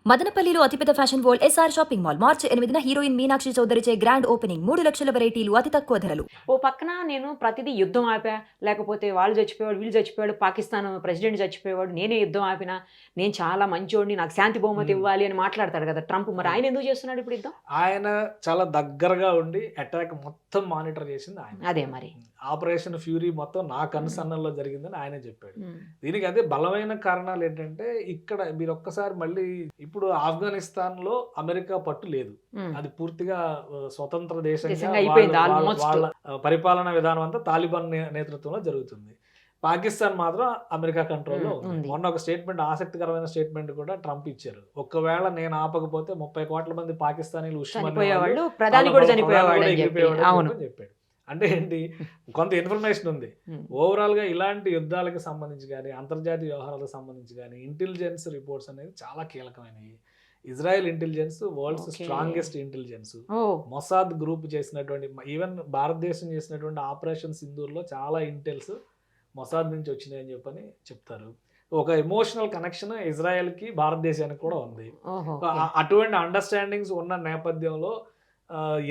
మదనపల్లిలో అతిపెద్ద fashion world SR shopping mall మార్చి 8న హీరోయిన్ మీనాక్షి చౌదరిచే గ్రాండ్ ఓపెనింగ్ 3 లక్షల వెరైటీలు అతి తక్కువ ధరలు. ఓ పక్కన నేను ప్రతిదీ యుద్ధం ఆపా, లేకపోతే వాళ్ళు చచ్చిపోయేవాడు, వీళ్ళు చచ్చిపోయాడు, పాకిస్తాన్ ప్రెసిడెంట్ చచ్చిపోయేవాడు, నేనే యుద్ధం ఆపినా, నేను చాలా మంచోడిని, నాకు శాంతి బహుమతి ఇవ్వాలి అని మాట్లాడతాడు కదా ట్రంప్. మరి ఆయన ఎందుకు చేస్తున్నాడు ఇప్పుడు యుద్ధం? ఆయన చాలా దగ్గరగా ఉండి అటాక్ మొత్తం మానిటర్ చేసింది ఆయన. అదే మరి ఆపరేషన్ ఫ్యూరీ మొత్తం నా కనుసన్నల్లో జరిగిందని ఆయనే చెప్పాడు. దీనికి అదే బలమైన కారణాలు ఏంటంటే, ఇక్కడ మీరు ఒక్కసారి మళ్ళీ ఇప్పుడు ఆఫ్ఘనిస్తాన్ లో అమెరికా పట్టు లేదు, అది పూర్తిగా స్వతంత్ర దేశంగా వాళ్ళ పరిపాలనా విధానం అంతా తాలిబాన్ నేతృత్వంలో జరుగుతుంది. పాకిస్తాన్ మాత్రం అమెరికా కంట్రోల్లో ఉంది. మొన్న ఒక స్టేట్మెంట్, ఆసక్తికరమైన స్టేట్మెంట్ కూడా ట్రంప్ ఇచ్చారు. ఒకవేళ నేను ఆపకపోతే 30 కోట్ల మంది పాకిస్తానీలు చెప్పాడు. అంటే ఏంటి, కొంత ఇన్ఫర్మేషన్ ఉంది. ఓవరాల్ గా ఇలాంటి యుద్ధాలకు సంబంధించి కానీ, అంతర్జాతీయ వ్యవహారాలకు సంబంధించి కానీ ఇంటెలిజెన్స్ రిపోర్ట్స్ అనేది చాలా కీలకమైనవి. Israel intelligence world's strongest intelligence. Mossad group చేసినటువంటి, ఈవెన్ భారతదేశం చేసినటువంటి ఆపరేషన్ సింధూర్లో చాలా ఇంటెల్స్ మొసాద్ నుంచి వచ్చినాయి అని చెప్పని చెప్తారు. ఒక ఎమోషనల్ కనెక్షన్ ఇజ్రాయెల్ కి భారతదేశానికి కూడా ఉంది. అటువంటి అండర్స్టాండింగ్స్ ఉన్న నేపథ్యంలో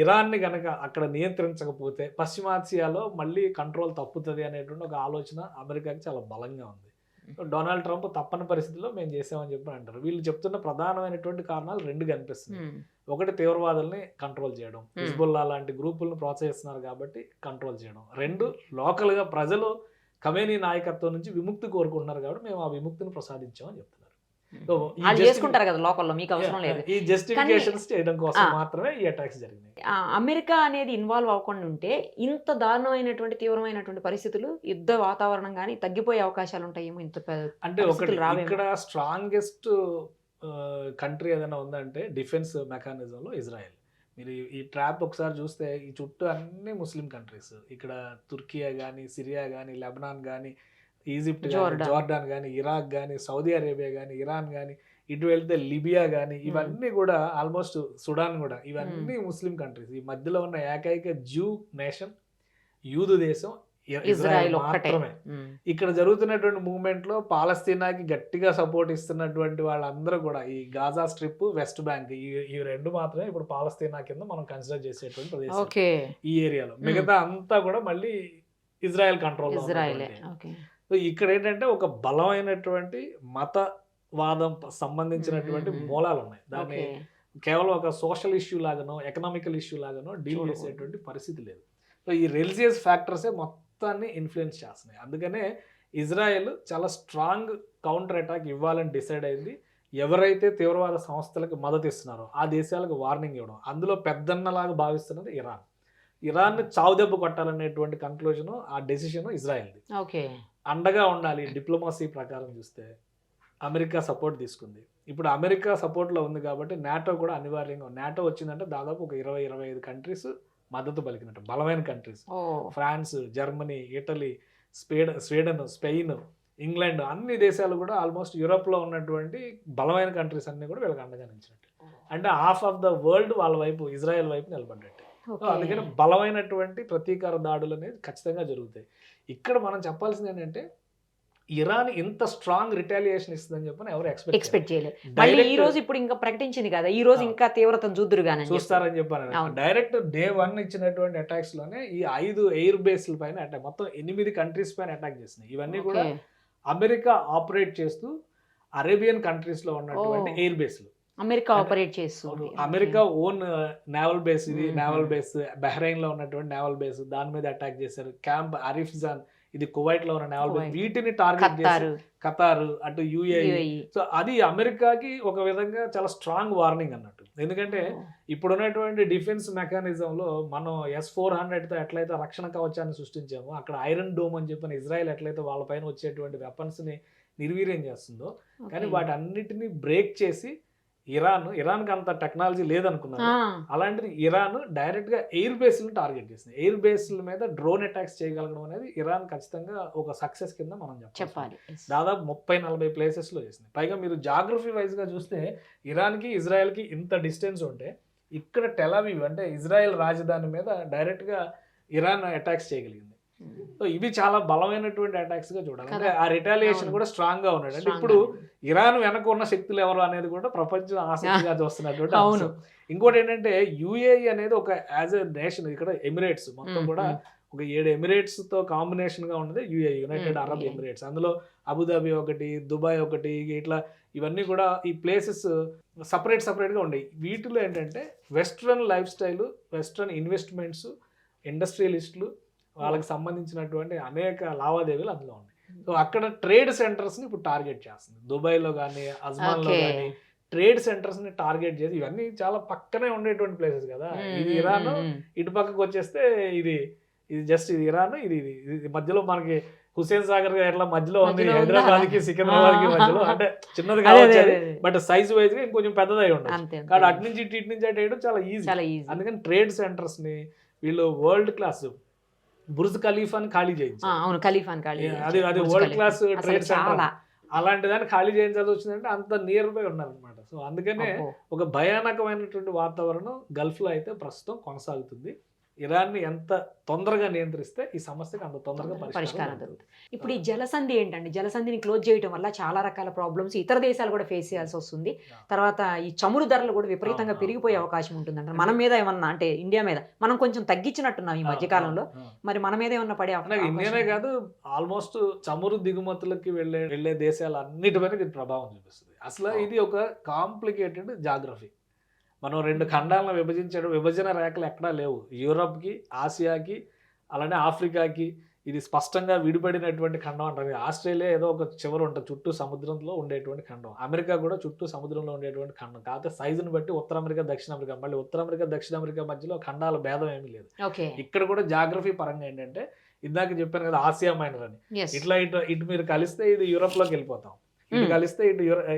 ఇరాన్ని కనుక అక్కడ నియంత్రించకపోతే పశ్చిమాసియాలో మళ్ళీ కంట్రోల్ తప్పుతుంది అనేటువంటి ఒక ఆలోచన అమెరికాకి చాలా బలంగా ఉంది. డొనాల్డ్ ట్రంప్ తప్పని పరిస్థితిలో మేము చేసామని చెప్పి అంటారు. వీళ్ళు చెప్తున్న ప్రధానమైనటువంటి కారణాలు 2 కనిపిస్తున్నాయి. ఒకటి, తీవ్రవాదుల్ని కంట్రోల్ చేయడం, హిజ్బుల్లా లాంటి గ్రూపులను ప్రోత్సహిస్తున్నారు కాబట్టి కంట్రోల్ చేయడం. 2, లోకల్గా ప్రజలు ఖమేనీ నాయకత్వం నుంచి విముక్తి కోరుకుంటున్నారు కాబట్టి మేము ఆ విముక్తిని ప్రసాదించామని చెప్తున్నారు. చేసుకుంటారు కదా లోకల్లో, మీకు అవసరం లేదు. ఈ జస్టిఫికేషన్స్ చేయడం కోసం మాత్రమే ఈ అటాక్స్ జరిగినాయి. అమెరికా అనేది ఇన్వాల్వ్ అవ్వకుండా ఉంటే ఇంత దారుణమైనటువంటి తీవ్రమైనటువంటి పరిస్థితులు, యుద్ధ వాతావరణం కానీ తగ్గిపోయే అవకాశాలు ఉంటాయేమో. ఇంత అంటే ఒకటి, ఇక్కడ స్ట్రాంగెస్ట్ కంట్రీ ఏదైనా ఉందంటే డిఫెన్స్ మెకానిజంలో ఇజ్రాయెల్. మీరు ఈ ట్రాప్ ఒకసారి చూస్తే ఈ చుట్టూ అన్ని ముస్లిం కంట్రీస్, ఇక్కడ తుర్కియా కానీ, సిరియా కానీ, లెబనాన్ కానీ, ఈజిప్ట్ కానీ, జోర్డాన్ కానీ, ఇరాక్ కానీ, సౌదీ అరేబియా కానీ, ఇరాన్ కానీ, ఇటు వెళ్తే లిబియా కానీ, ఇవన్నీ కూడా ఆల్మోస్ట్ సుడాన్ కూడా, ఇవన్నీ ముస్లిం కంట్రీస్. ఈ మధ్యలో ఉన్న ఏకైక జ్యూ నేషన్, యూదు దేశం ఇజ్రాయెల్ మాత్రమే. ఇక్కడ జరుగుతున్నటువంటి మూవ్మెంట్ లో పాలస్తీనాకి గట్టిగా సపోర్ట్ ఇస్తున్నటువంటి వాళ్ళందరూ కూడా ఈ గాజా స్ట్రిప్, వెస్ట్ బ్యాంక్, ఈ 2 మాత్రమే ఇప్పుడు పాలస్తీనా కింద మనం కన్సిడర్ చేసేటువంటి ప్రదేశం ఈ ఏరియాలో. మిగతా అంతా కూడా మళ్ళీ ఇజ్రాయెల్ కంట్రోల్. సో ఇక్కడ ఏంటంటే ఒక బలమైనటువంటి మతవాదం సంబంధించినటువంటి మూలాలు ఉన్నాయి. దాన్ని కేవలం ఒక సోషల్ ఇష్యూ లాగానో, ఎకనామికల్ ఇష్యూ లాగానో డీల్ చేసేటువంటి పరిస్థితి లేదు. సో ఈ రిలీజియస్ ఫ్యాక్టర్సే మొత్తాన్ని ఇన్ఫ్లుయెన్స్ చేస్తున్నాయి. అందుకనే ఇజ్రాయెల్ చాలా స్ట్రాంగ్ కౌంటర్ అటాక్ ఇవ్వాలని డిసైడ్ అయింది. ఎవరైతే తీవ్రవాద సంస్థలకు మద్దతు ఇస్తున్నారో ఆ దేశాలకు వార్నింగ్ ఇవ్వడం. అందులో పెద్దన్నలాగా భావిస్తున్నది ఇరాన్. ఇరాన్ చావుదెబ్బ కొట్టాలనేటువంటి కంక్లూజన్, ఆ డెసిషన్ ఇజ్రాయెల్ది. అండగా ఉండాలి. డిప్లొమసీ ప్రకారం చూస్తే అమెరికా సపోర్ట్ తీసుకుంది. ఇప్పుడు అమెరికా సపోర్ట్లో ఉంది కాబట్టి నాటో కూడా అనివార్యంగా, నాటో వచ్చిందంటే దాదాపు ఒక 20-25 కంట్రీస్ మద్దతు పలికినట్టు, బలమైన countries. France, Germany, Italy, Sweden, Spain, England, అన్ని దేశాలు కూడా ఆల్మోస్ట్ యూరోప్లో ఉన్నటువంటి బలమైన కంట్రీస్ అన్ని కూడా వీళ్ళకి అండగా నిలిచినట్టు. అంటే హాఫ్ ఆఫ్ ద వరల్డ్ వాళ్ళ వైపు, ఇజ్రాయెల్ వైపు నిలబడ్డట్టు. అందుకని బలమైనటువంటి ప్రతీకార దాడులు అనేది ఖచ్చితంగా జరుగుతాయి. ఇక్కడ మనం చెప్పాల్సింది ఏంటంటే, ఇరాన్ ఇంత స్ట్రాంగ్ రిటాలియేషన్ ఇస్తుందని చెప్పని ఎవరు ఎక్స్పెక్ట్ చేయలేదు. ఈ రోజు ఇప్పుడు ఇంకా ప్రకటించింది కదా, ఈ రోజు ఇంకా తీవ్రతను చూస్తారని చెప్పాను. డైరెక్ట్ డే 1 ఇచ్చినటువంటి అటాక్స్ లోనే ఈ 5 ఎయిర్ బేస్ల పైన అటాక్, మొత్తం 8 కంట్రీస్ పైన అటాక్ చేసినాయి. ఇవన్నీ కూడా అమెరికా ఆపరేట్ చేస్తూ అరేబియన్ కంట్రీస్ లో ఉన్నటువంటి ఎయిర్ బేస్లు. అమెరికా ఆపరేట్ చేస్తుంది. అమెరికా ఓన్ నేవల్ బేస్, ఇది నేవల్ బేస్. బహ్రెయిన్ లో ఉన్నటువంటి నేవల్ బేస్, దాని మీద అటాక్ చేశారు. క్యాంప్ అరిఫ్జాన్, ఇది కువైట్ లో ఉన్న నేవల్ బేస్. వీటిని టార్గెట్ చేశారు. ఖతార్, అటు యుఏఈ. సో అది అమెరికాకి ఒక విధంగా చాలా స్ట్రాంగ్ వార్నింగ్ అన్నట్టు. ఎందుకంటే ఇప్పుడున్నటువంటి డిఫెన్స్ మెకానిజంలో మనం S-400తో ఎట్లయితే రక్షణ కవచాన్ని సృష్టించామో, అక్కడ ఐరన్ డోమ్ అని చెప్పిన ఇజ్రాయెల్ ఎట్లయితే వాళ్ళపైన వచ్చేటువంటి వెపన్స్ ని నిర్వీర్యం చేస్తుందో, కానీ వాటి అన్నిటిని బ్రేక్ చేసి ఇరాన్కి అంత టెక్నాలజీ లేదనుకున్నారు. అలాంటిది ఇరాన్ డైరెక్ట్ గా ఎయిర్ బేస్లను టార్గెట్ చేసింది. ఎయిర్ బేస్ల మీద డ్రోన్ అటాక్స్ చేయగలగడం అనేది ఇరాన్ ఖచ్చితంగా ఒక సక్సెస్ కింద మనం చెప్పాలి. దాదాపు 30-40 ప్లేసెస్ లో చేసింది. పైగా మీరు జాగ్రఫీ వైజ్ గా చూస్తే ఇరాన్కి, ఇజ్రాయెల్కి ఇంత డిస్టెన్స్ ఉంటే, ఇక్కడ టెల్ అవీవ్ అంటే ఇజ్రాయెల్ రాజధాని మీద డైరెక్ట్ గా ఇరాన్ అటాక్స్ చేయగలిగింది. సో ఇవి చాలా బలమైనటువంటి అటాక్స్ గా చూడాలి. అంటే ఆ రిటాలియేషన్ అవును. కూడా స్ట్రాంగ్ గా ఉన్నాడు. అంటే Strong ఇప్పుడు గానే. ఇరాన్ వెనక ఉన్న శక్తులు ఎవరు అనేది కూడా ప్రపంచం ఆసక్తిగా చూస్తున్నటువంటి అవును. అంశం. ఇంకోటి ఏంటంటే యుఏఈ అనేది ఒక యాజ్ ఎ నేషన్, ఇక్కడ ఎమిరేట్స్ మొత్తం కూడా ఒక 7 ఎమిరేట్స్ తో కాంబినేషన్ గా ఉన్నది UAE, United Arab UAE. Emirates. అందులో అబుదాబి ఒకటి, దుబాయ్ ఒకటి, ఇట్లా ఇవన్నీ కూడా ఈ ప్లేసెస్ సపరేట్ గా ఉండేవి. వీటిలో ఏంటంటే western life style, western investments, ఇండస్ట్రియలిస్టులు, వాళ్ళకి సంబంధించినటువంటి అనేక లావాదేవీలు అందులో ఉన్నాయి. సో అక్కడ ట్రేడ్ సెంటర్స్ ని ఇప్పుడు టార్గెట్ చేస్తుంది. దుబాయ్లో కానీ, అజ్మాన్లో Okay. కానీ ట్రేడ్ సెంటర్స్ ని టార్గెట్ చేసి, ఇవన్నీ చాలా పక్కనే ఉండేటువంటి ప్లేసెస్ కదా. ఇది ఇరాన్, ఇటు పక్కకు వచ్చేస్తే ఇది జస్ట్ ఇది ఇరాన్, ఇది మధ్యలో మనకి హుసేన్ సాగర్ ఎట్లా మధ్యలో ఉంది, మధ్యలో ఉందా? హైదరాబాద్ కి సికింద్రాబాద్ కి మధ్యలో, అంటే చిన్నది కావచ్చు బట్ సైజ్ వైజ్ గా ఇంకొంచెం పెద్దదై ఉండదు. అంతే కాబట్టి అటు నుంచి ఇటు నుంచి అటు వేయడం చాలా ఈజీ. చాలా ఈజీ. అందుకని ట్రేడ్ సెంటర్స్ ని వీళ్ళు వరల్డ్ క్లాస్ బుర్జ్ ఖలీఫాని ఖాళీ చేయించారు. అవును, ఖలీఫాన్ ఖాళీ అది వరల్డ్ క్లాస్ ట్రేడ్ సెంటర్. చాలా అలాంటి దాన్ని ఖాళీ చేయించాల్సి వచ్చిందంటే అంత నియర్ బై ఉన్నారనమాట. సో అందుకనే ఒక భయానకమైనటువంటి వాతావరణం గల్ఫ్ లో అయితే ప్రస్తుతం కొనసాగుతుంది. ఇరాన్ ని ఎంత తొందరగా నియంత్రిస్తే ఈ సమస్యకు అంత తొందరగా పరిష్కారం దొరుకుతుంది. ఇప్పుడు ఈ జలసంధి ఏంటండి? జలసంధిని క్లోజ్ చేయడం వల్ల చాలా రకాల ప్రాబ్లమ్స్ ఇతర దేశాలు కూడా ఫేస్ చేయాల్సి వస్తుంది. తర్వాత ఈ చమురు ధరలు కూడా విపరీతంగా పెరిగిపోయే అవకాశం ఉంటుందంట. మన మీద ఏమన్నా, అంటే ఇండియా మీద మనం కొంచెం తగ్గించినట్టున్నాం ఈ మధ్య కాలంలో, మరి మన మీద ఏమన్నా పడే ఇండియానే కాదు, ఆల్మోస్ట్ చమురు దిగుమతులకి వెళ్ళే దేశాలు అన్నిటిపైన ఇది ప్రభావం చూపిస్తుంది. అసలు ఇది ఒక కాంప్లికేటెడ్ జాగ్రఫీ. మనం 2 ఖండాలను విభజన రేఖలు ఎక్కడా లేవు. యూరప్కి, ఆసియాకి, అలానే ఆఫ్రికాకి ఇది స్పష్టంగా విడిపడినటువంటి ఖండం అంటారు. ఆస్ట్రేలియా ఏదో ఒక చివర ఉంటుంది, చుట్టూ సముద్రంలో ఉండేటువంటి ఖండం. అమెరికా కూడా చుట్టూ సముద్రంలో ఉండేటువంటి ఖండం. కాకపోతే సైజుని బట్టి ఉత్తర అమెరికా, దక్షిణ అమెరికా, మళ్ళీ ఉత్తర అమెరికా, దక్షిణ అమెరికా మధ్యలో ఖండాల భేదం ఏమీ లేదు. ఇక్కడ కూడా జాగ్రఫీ పరంగా ఏంటంటే, ఇందాక చెప్పాను కదా ఆసియా మైనర్ అని, ఇట్లా ఇటు మీరు కలిస్తే ఇది యూరప్ లోకి వెళ్ళిపోతాం, ఇటు కలిస్తే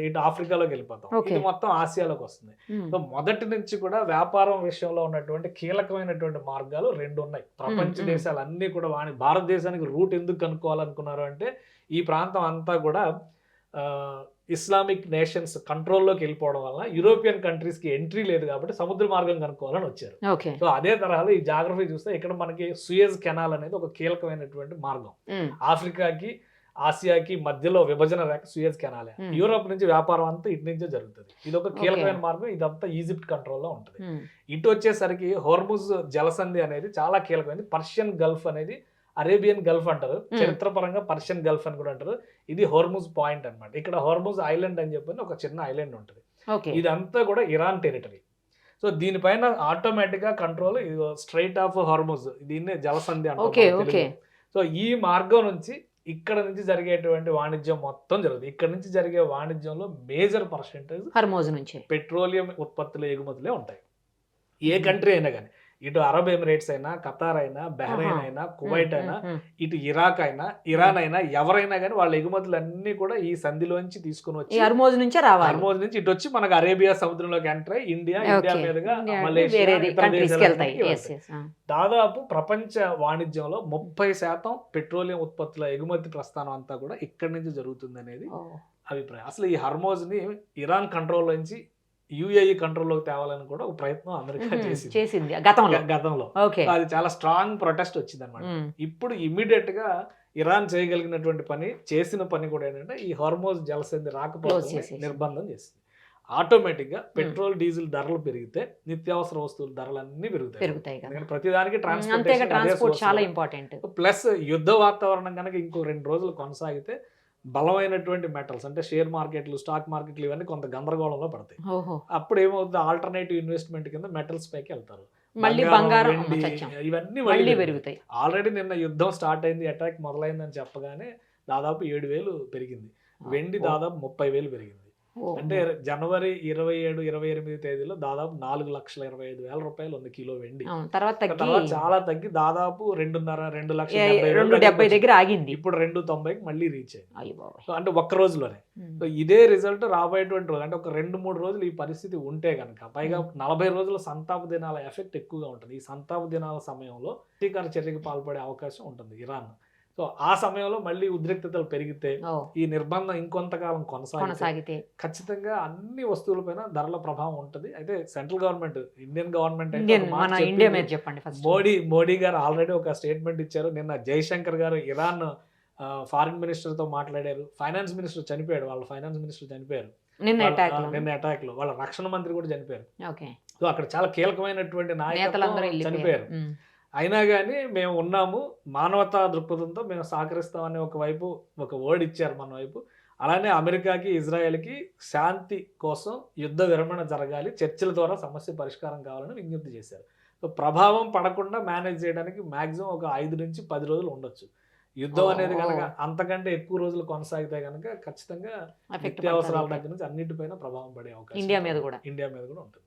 ఇటు ఆఫ్రికాలోకి వెళ్ళిపోతాం, ఇది మొత్తం ఆసియాలోకి వస్తుంది. సో మొదటి నుంచి కూడా వ్యాపారం విషయంలో ఉన్నటువంటి కీలకమైనటువంటి మార్గాలు 2 ఉన్నాయి. ప్రపంచ దేశాలు అన్ని కూడా భారతదేశానికి రూట్ ఎందుకు కనుక్కోవాలనుకున్నారు అంటే, ఈ ప్రాంతం అంతా కూడా ఇస్లామిక్ నేషన్స్ కంట్రోల్లోకి వెళ్ళిపోవడం వల్ల యూరోపియన్ కంట్రీస్ కి ఎంట్రీ లేదు కాబట్టి సముద్ర మార్గం కనుక్కోవాలని వచ్చారు. సో అదే తరహాలో ఈ జాగ్రఫీ చూస్తే ఇక్కడ మనకి సుయేజ్ కెనాల్ అనేది ఒక కీలకమైనటువంటి మార్గం. ఆఫ్రికాకి, ఆసియాకి మధ్యలో విభజన రేఖ సుయేజ్ కెనాలే. యూరోప్ నుంచి వ్యాపారం అంతా ఇటు నుంచే జరుగుతుంది. ఇది ఒక కీలకమైన మార్గం. ఇదంతా ఈజిప్ట్ కంట్రోల్లో ఉంటుంది. ఇటు వచ్చేసరికి హోర్ముజ్ జలసంధి అనేది చాలా కీలకమైనది. పర్షియన్ గల్ఫ్ అనేది అరేబియన్ గల్ఫ్ అంటారు, చరిత్రపరంగా పర్షియన్ గల్ఫ్ అని కూడా అంటారు. ఇది హోర్ముజ్ పాయింట్ అన్నమాట. ఇక్కడ హోర్ముజ్ ఐలాండ్ అని చెప్పి ఒక చిన్న ఐలాండ్ ఉంటుంది. ఇదంతా కూడా ఇరాన్ టెరిటరీ. సో దీనిపైన ఆటోమేటిక్ గా కంట్రోల్ స్ట్రైట్ ఆఫ్ హార్ముజ్, దీన్నే జలసంధి అంటారు. సో ఈ మార్గం నుంచి ఇక్కడ నుంచి జరిగేటువంటి వాణిజ్యం మొత్తం జరుగుతుంది. ఇక్కడ నుంచి జరిగే వాణిజ్యంలో మేజర్ పర్సెంటేజ్ హార్ముజ్ నుంచి పెట్రోలియం ఉత్పత్తుల ఎగుమతులే ఉంటాయి. ఏ కంట్రీ అయినా కానీ, ఇటు అరబ్ ఎమిరేట్స్ అయినా, ఖతార్ అయినా, బహ్రెయిన్ అయినా, కువైట్ అయినా, ఇటు ఇరాక్ అయినా, ఇరాన్ అయినా, ఎవరైనా కానీ వాళ్ళ ఎగుమతులన్నీ కూడా ఈ సంధిలోంచి తీసుకుని వచ్చి హర్మోజ్ నుంచి రావాలి. హర్మోజ్ నుంచి ఇటు వచ్చి మనకు అరేబియా సముద్రంలోకి ఎంటర్ అయ్యి ఇండియా మీదుగా మలేషియా, ఇతర దేశాలకి దాదాపు ప్రపంచ వాణిజ్యంలో 30% పెట్రోలియం ఉత్పత్తుల ఎగుమతి ప్రస్థానం అంతా కూడా ఇక్కడి నుంచి జరుగుతుంది అనేది అభిప్రాయం. అసలు ఈ హర్మోజ్ ని ఇరాన్ కంట్రోల్ నుంచి యుఏఈ కంట్రోల్లోకి తేవాలని కూడా ఒక ప్రయత్నం అమెరికా చేసింది గతంలో. అది చాలా స్ట్రాంగ్ ప్రొటెస్ట్ వచ్చింది అనమాట. ఇప్పుడు ఇమ్మీడియట్ గా ఇరాన్ చేయగలిగినటువంటి చేసిన పని కూడా ఏంటంటే, ఈ హార్మోజ్ జలసంధి రాకపోతే నిర్బంధం చేసింది. ఆటోమేటిక్ గా పెట్రోల్, డీజిల్ ధరలు పెరిగితే నిత్యావసర వస్తువుల ధరలన్నీ పెరుగుతాయి. ప్రతిదానికి ట్రాన్స్పోర్ట్ చాలా ఇంపార్టెంట్. ప్లస్ యుద్ధ వాతావరణం కనుక ఇంకో 2 రోజులు కొనసాగితే బలమైనటువంటి మెటల్స్ అంటే షేర్ మార్కెట్లు, స్టాక్ మార్కెట్లు ఇవన్నీ కొంత గందరగోళంలో పడతాయి. అప్పుడు ఏమవుతుంది, ఆల్టర్నేటివ్ ఇన్వెస్ట్మెంట్ కింద మెటల్స్ పైకి వెళ్తారు. మళ్ళీ బంగారం, ఇవన్నీ మళ్ళీ పెరుగుతాయి. ఆల్రెడీ నిన్న యుద్ధం స్టార్ట్ అయింది, అటాక్ మొదలైందని చెప్పగానే దాదాపు 7,000 పెరిగింది. వెండి దాదాపు 30,000 పెరిగింది. అంటే జనవరి 27, 28 తేదీలో దాదాపు 4,25,000 రూపాయలు ఉంది కిలో వెండి. తర్వాత చాలా తగ్గి దాదాపు 2,70,000 దగ్గర ఆగింది. ఇప్పుడు 2,90కి మళ్ళీ రీచ్ అయింది. అంటే ఒక్క రోజులోనే. సో ఇదే రిజల్ట్ రాబోయేటువంటి రోజు, అంటే ఒక 2-3 రోజులు ఈ పరిస్థితి ఉంటే కనుక, పైగా 40 రోజుల సంతాప దినాల ఎఫెక్ట్ ఎక్కువగా ఉంటుంది. ఈ సంతాప దినాల సమయంలో ప్రతీకార చర్యకి పాల్పడే అవకాశం ఉంటుంది ఇరాన్. సో ఆ సమయంలో మళ్ళీ ఉద్రిక్తతలు పెరిగితే ఓ ఈ నిర్బంధం ఇంకొంతకాలం కొనసాగితే కొనసాగితే ఖచ్చితంగా అన్ని వస్తువులపైన ధరల ప్రభావం ఉంటుంది. అయితే సెంట్రల్ గవర్నమెంట్, ఇండియన్ గవర్నమెంట్ అయితే ఇండియన్ ఒక మాట మన చెప్పింది. ఇండియా మీద చెప్పండి ఫస్ట్. మోడీ గారు ఆల్రెడీ ఒక స్టేట్మెంట్ ఇచ్చారు. నిన్న జైశంకర్ గారు ఇరాన్ ఫారిన్ మినిస్టర్ తో మాట్లాడారు. ఫైనాన్స్ మినిస్టర్ చనిపోయాడు, వాళ్ళ ఫైనాన్స్ మినిస్టర్ చనిపోయారు నిన్న నిన్న అటాక్ లో. వాళ్ళ రక్షణ మంత్రి కూడా చనిపోయారు. ఓకే, సో అక్కడ చాలా కీలకమైనటువంటి నేతలందరూ నాయకులు చనిపోయారు. అయినా కానీ మేము ఉన్నాము, మానవతా దృక్పథంతో మేము సహకరిస్తామని ఒక వర్డ్ ఇచ్చారు మన వైపు. అలానే అమెరికాకి, ఇజ్రాయెల్కి శాంతి కోసం యుద్ధ విరమణ జరగాలి, చర్చల ద్వారా సమస్య పరిష్కారం కావాలని విజ్ఞప్తి చేశారు. సో ప్రభావం పడకుండా మేనేజ్ చేయడానికి మాక్సిమం ఒక 5 నుంచి 10 రోజులు ఉండొచ్చు. యుద్ధం అనేది కనుక అంతకంటే ఎక్కువ రోజులు కొనసాగితే కనుక ఖచ్చితంగా నిత్యావసరాల దగ్గర నుంచి అన్నిటిపైన ప్రభావం పడే అవకాశం ఇండియా మీద కూడా ఉంటుంది.